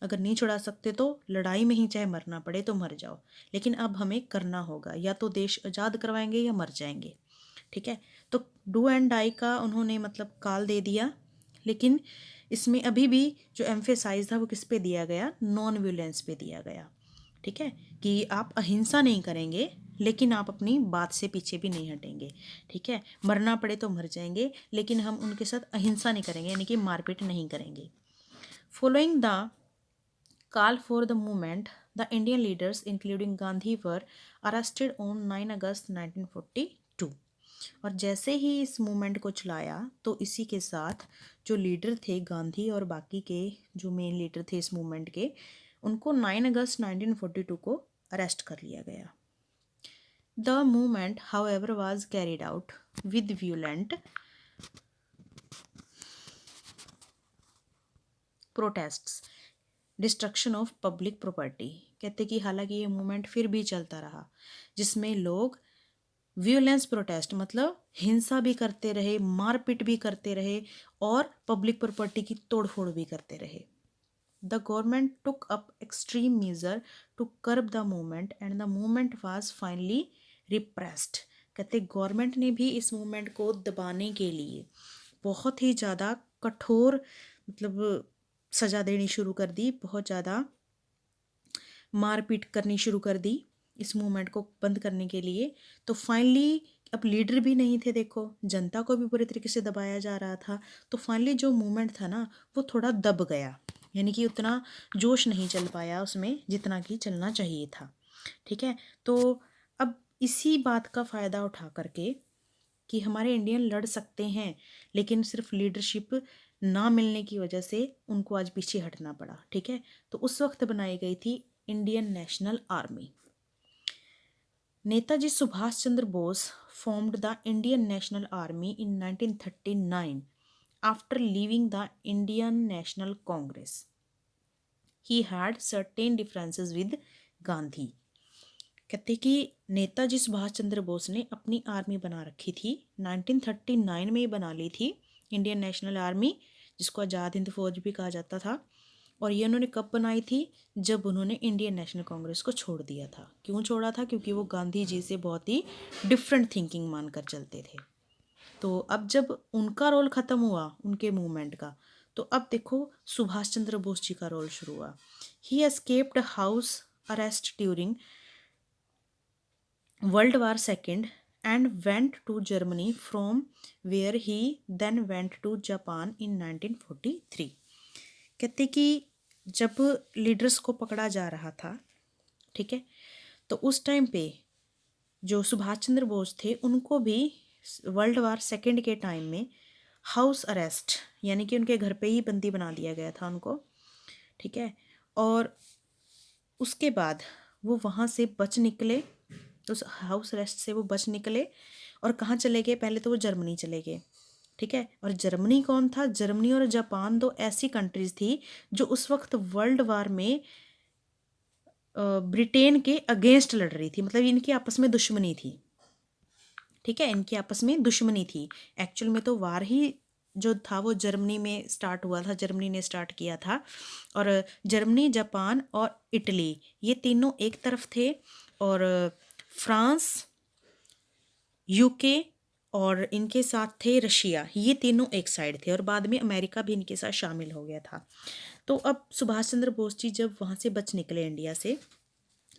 अगर नहीं छुड़ा सकते तो लड़ाई में ही चाहे मरना पड़े तो मर जाओ, लेकिन अब हमें करना होगा, या तो देश आज़ाद करवाएंगे या मर जाएंगे, ठीक है। तो डू एंड डाई का उन्होंने मतलब काल दे दिया, लेकिन इसमें अभी भी जो एम्फेसाइज था वो किस पे दिया गया? नॉन विोलेंस पे दिया गया, ठीक है, कि आप अहिंसा नहीं करेंगे लेकिन आप अपनी बात से पीछे भी नहीं हटेंगे, ठीक है। मरना पड़े तो मर जाएंगे लेकिन हम उनके साथ अहिंसा नहीं करेंगे, यानी कि मारपीट नहीं करेंगे। Following the call for the movement the Indian leaders including Gandhi were arrested on 9 अगस्त 1942। और जैसे ही इस मूवमेंट को चलाया तो इसी के साथ जो लीडर थे गांधी और बाकी के जो मेन लीडर थे इस मूवमेंट के, उनको 9 अगस्त 1942 को अरेस्ट कर लिया गया। The movement however was carried out with violent protests, destruction of public property. कहते कि हालांकि ये मूवमेंट फिर भी चलता रहा, जिसमें लोग वियोलेंस प्रोटेस्ट मतलब हिंसा भी करते रहे, मारपीट भी करते रहे और पब्लिक प्रॉपर्टी की तोड़फोड़ भी करते रहे। The government took up extreme measure to curb the movement and the movement was finally repressed. कहते गवर्नमेंट ने भी इस मूवमेंट को दबाने के लिए बहुत ही ज़्यादा कठोर मतलब सज़ा देनी शुरू कर दी, बहुत ज़्यादा मारपीट करनी शुरू कर दी इस मूवमेंट को बंद करने के लिए। तो फाइनली अब लीडर भी नहीं थे, देखो जनता को भी बुरे तरीके से दबाया जा रहा था, तो फाइनली जो मूवमेंट था ना वो थोड़ा दब गया, यानी कि उतना जोश नहीं चल पाया उसमें जितना कि चलना चाहिए था। ठीक है, तो अब इसी बात का फ़ायदा उठा करके कि हमारे इंडियन लड़ सकते हैं, लेकिन सिर्फ लीडरशिप ना मिलने की वजह से उनको आज पीछे हटना पड़ा। ठीक है, तो उस वक्त बनाई गई थी Indian National army. Netaji Subhash Chandra Bose formed the Indian National Army in 1939 after leaving the Indian National Congress. He had certain differences with Gandhi. कहते कि नेताजी सुभाष चंद्र बोस ने अपनी आर्मी बना रखी थी, 1939 में ही बना ली थी इंडियन नेशनल आर्मी, जिसको आज़ाद हिंद फौज भी कहा जाता था। और ये उन्होंने कब बनाई थी? जब उन्होंने इंडियन नेशनल कांग्रेस को छोड़ दिया था। क्यों छोड़ा था? क्योंकि वो गांधी जी से बहुत ही डिफरेंट थिंकिंग मानकर चलते थे। तो अब जब उनका रोल ख़त्म हुआ उनके मूवमेंट का, तो अब देखो सुभाष चंद्र बोस जी का रोल शुरू हुआ। He escaped house arrest during World War II and went to Germany, from where he then went to Japan in 1943. कहते कि जब लीडर्स को पकड़ा जा रहा था, ठीक है, तो उस टाइम पे जो सुभाष चंद्र बोस थे उनको भी वर्ल्ड वार सेकेंड के टाइम में हाउस अरेस्ट यानी कि उनके घर पे ही बंदी बना दिया गया था उनको। ठीक है, और उसके बाद वो वहाँ से बच निकले, उस हाउस अरेस्ट से वो बच निकले और कहाँ चले गए? पहले तो वो जर्मनी चले गए। ठीक है, और जर्मनी कौन था? जर्मनी और जापान दो ऐसी कंट्रीज थी जो उस वक्त वर्ल्ड वार में ब्रिटेन के अगेंस्ट लड़ रही थी, मतलब इनकी आपस में दुश्मनी थी। ठीक है, इनकी आपस में दुश्मनी थी। एक्चुअल में तो वार ही जो था वो जर्मनी में स्टार्ट हुआ था, जर्मनी ने स्टार्ट किया था। और जर्मनी, जापान और इटली ये तीनों एक तरफ थे, और फ्रांस, यूके और इनके साथ थे रशिया, ये तीनों एक साइड थे, और बाद में अमेरिका भी इनके साथ शामिल हो गया था। तो अब सुभाष चंद्र बोस जी जब वहाँ से बच निकले इंडिया से,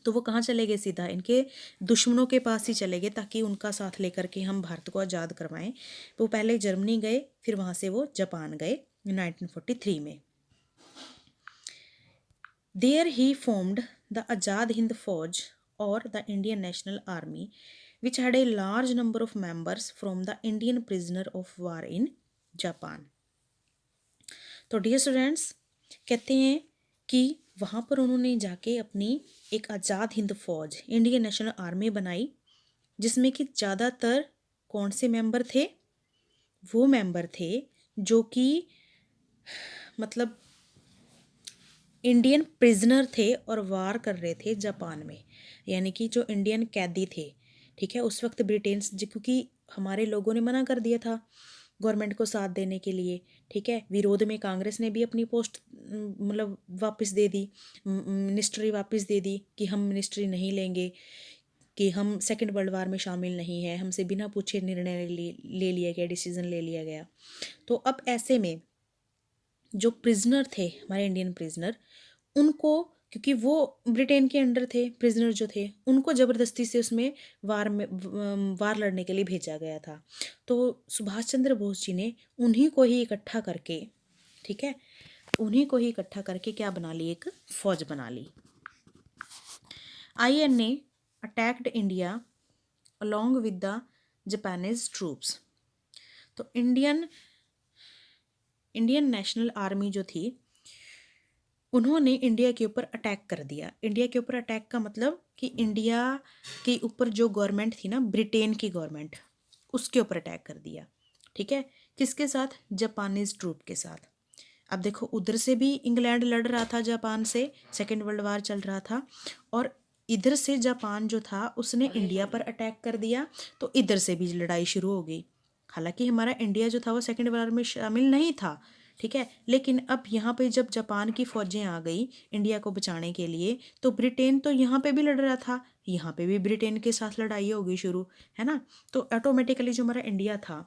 तो वो कहाँ चले गए? सीधा इनके दुश्मनों के पास ही चले गए, ताकि उनका साथ लेकर के हम भारत को आज़ाद करवाएं। वो पहले जर्मनी गए, फिर वहाँ से वो जापान गए 1943 में। There he formed the Azad Hind फौज और the Indian National army which had a large number of members from the Indian prisoner of war in Japan. तो डियर स्टूडेंट्स, कहते हैं कि वहाँ पर उन्होंने जाके अपनी एक आज़ाद हिंद फौज इंडियन नेशनल आर्मी बनाई, जिसमें कि ज़्यादातर कौन से मेंबर थे? वो मेंबर थे जो कि मतलब इंडियन प्रिजनर थे और वार कर रहे थे जापान में, यानी कि जो इंडियन कैदी थे। ठीक है, उस वक्त ब्रिटेन क्योंकि हमारे लोगों ने मना कर दिया था गवर्नमेंट को साथ देने के लिए। ठीक है, विरोध में कांग्रेस ने भी अपनी पोस्ट मतलब वापस दे दी, मिनिस्ट्री वापस दे दी कि हम मिनिस्ट्री नहीं लेंगे, कि हम सेकेंड वर्ल्ड वार में शामिल नहीं है, हमसे बिना पूछे निर्णय ले लिया गया, डिसीज़न ले लिया गया। तो अब ऐसे में जो प्रिजनर थे हमारे इंडियन प्रिजनर, उनको, क्योंकि वो ब्रिटेन के अंडर थे, प्रिजनर जो थे उनको ज़बरदस्ती से उसमें वार लड़ने के लिए भेजा गया था। तो सुभाष चंद्र बोस जी ने उन्हीं को ही इकट्ठा करके, ठीक है, उन्हीं को ही इकट्ठा करके क्या बना ली? एक फौज बना ली। INA attacked India along with the Japanese troops. तो इंडियन नेशनल आर्मी जो थी उन्होंने इंडिया के ऊपर अटैक कर दिया। इंडिया के ऊपर अटैक का मतलब कि इंडिया के ऊपर जो गवर्नमेंट थी ना, ब्रिटेन की गवर्नमेंट, उसके ऊपर अटैक कर दिया। ठीक है, किसके साथ? जापानीज ट्रूप के साथ। अब देखो, उधर से भी इंग्लैंड लड़ रहा था जापान से, सेकेंड वर्ल्ड वार चल रहा था, और इधर से जापान जो था उसने इंडिया पर अटैक कर दिया, तो इधर से भी लड़ाई शुरू हो गई। हालांकि हमारा इंडिया जो था वो सेकेंड वार में शामिल नहीं था, ठीक है, लेकिन अब यहाँ पे जब जापान की फौजें आ गई इंडिया को बचाने के लिए, तो ब्रिटेन तो यहाँ पे भी लड़ रहा था, यहाँ पे भी ब्रिटेन के साथ लड़ाई हो गई शुरू, है ना। तो ऑटोमेटिकली जो हमारा इंडिया था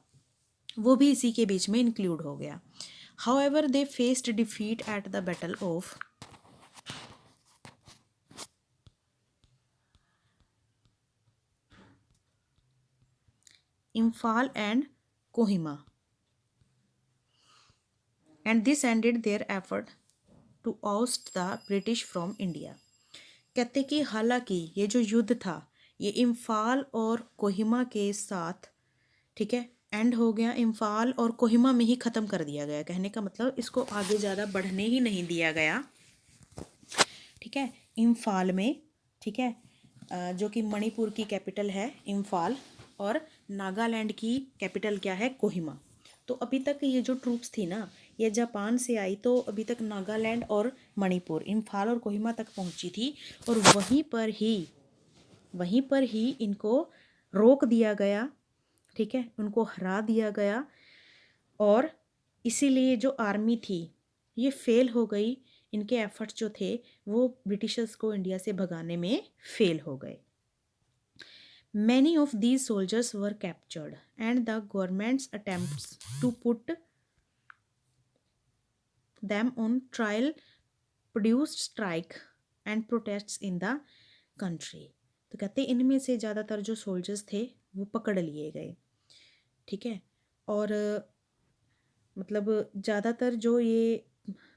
वो भी इसी के बीच में इंक्लूड हो गया। However they faced defeat at the battle of Imphal and Kohima, and this ended their effort to oust the British from India. कहते कि हालांकि ये जो युद्ध था ये इम्फाल और कोहिमा के साथ, ठीक है, एंड हो गया, इम्फाल और कोहिमा में ही ख़त्म कर दिया गया। कहने का मतलब इसको आगे ज़्यादा बढ़ने ही नहीं दिया गया, ठीक है, इम्फाल में, ठीक है, जो कि मणिपुर की कैपिटल है इम्फाल, और नागालैंड की कैपिटल क्या है? कोहिमा। तो अभी तक ये जो ट्रूप्स थी ना ये जापान से आई, तो अभी तक नागालैंड और मणिपुर, इम्फाल और कोहिमा तक पहुंची थी, और वहीं पर ही इनको रोक दिया गया, ठीक है, उनको हरा दिया गया, और इसीलिए जो आर्मी थी ये फेल हो गई। इनके एफर्ट्स जो थे वो ब्रिटिशर्स को इंडिया से भगाने में फेल हो गए। Many of these soldiers were captured and the government's attempts to put them on trial produced strike and protests in the country। तो कहते हैं इनमें से ज़्यादातर जो सोल्जर्स थे वो पकड़ लिए गए, ठीक है, और मतलब ज़्यादातर जो ये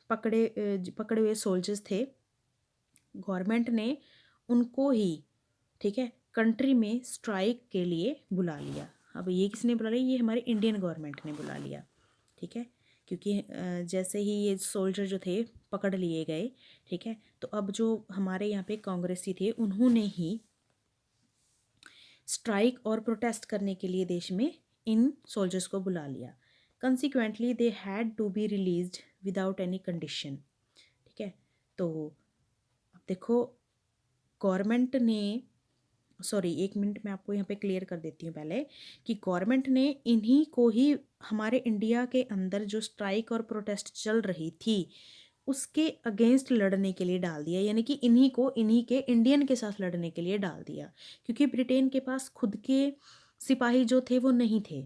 पकड़े हुए सोल्जर्स थे, गवर्नमेंट ने उनको ही, ठीक है, कंट्री में स्ट्राइक के लिए बुला लिया। अब ये किसने बुला लिया? ये हमारे इंडियन गवर्नमेंट ने बुला लिया, ठीक है, क्योंकि जैसे ही ये सोल्जर जो थे पकड़ लिए गए, ठीक है, तो अब जो हमारे यहाँ पे कांग्रेसी थे उन्होंने ही स्ट्राइक और प्रोटेस्ट करने के लिए देश में इन सोल्जर्स को बुला लिया। Consequently they had to be released without any condition, ठीक है। तो अब देखो, गवर्नमेंट ने, सॉरी एक मिनट मैं आपको यहाँ पे क्लियर कर देती हूँ पहले, कि गवर्नमेंट ने इन्हीं को ही हमारे इंडिया के अंदर जो स्ट्राइक और प्रोटेस्ट चल रही थी उसके अगेंस्ट लड़ने के लिए डाल दिया, यानी कि इन्हीं को इन्हीं के इंडियन के साथ लड़ने के लिए डाल दिया, क्योंकि ब्रिटेन के पास खुद के सिपाही जो थे वो नहीं थे,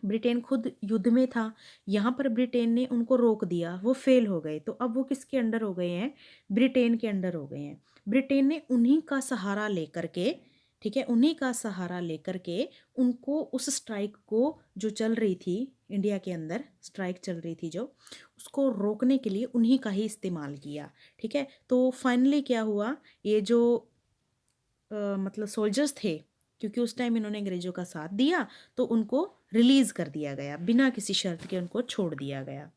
ब्रिटेन खुद युद्ध में था, यहाँ पर ब्रिटेन ने उनको रोक दिया, वो फेल हो गए, तो अब वो किसके अंडर हो गए हैं? ब्रिटेन के अंडर हो गए हैं। ब्रिटेन ने उन्हीं का सहारा लेकर के, ठीक है, उन्हीं का सहारा लेकर के उनको उस स्ट्राइक को जो चल रही थी इंडिया के अंदर, स्ट्राइक चल रही थी जो, उसको रोकने के लिए उन्हीं का ही इस्तेमाल किया, ठीक है। तो फाइनली क्या हुआ, ये जो मतलब सोल्जर्स थे, क्योंकि उस टाइम इन्होंने अंग्रेज़ों का साथ दिया, तो उनको रिलीज़ कर दिया गया, बिना किसी शर्त के उनको छोड़ दिया गया।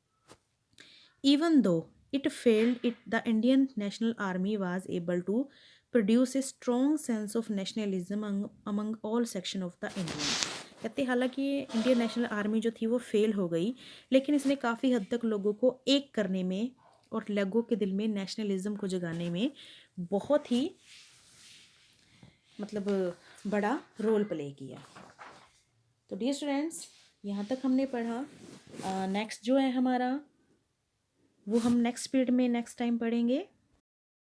Even though it failed, it the Indian National Army was able to produce a strong sense of nationalism among all section of the Indian. कहते हालांकि इंडियन नेशनल आर्मी जो थी वो फेल हो गई, लेकिन इसने काफ़ी हद तक लोगों को एक करने में और लोगों के दिल में नेशनलिज्म को जगाने में बहुत ही मतलब बड़ा रोल प्ले किया। तो डियर स्टूडेंट्स, यहाँ तक हमने पढ़ा। नेक्स्ट जो है हमारा वो हम नेक्स्ट पीरियड में नेक्स्ट टाइम पढ़ेंगे।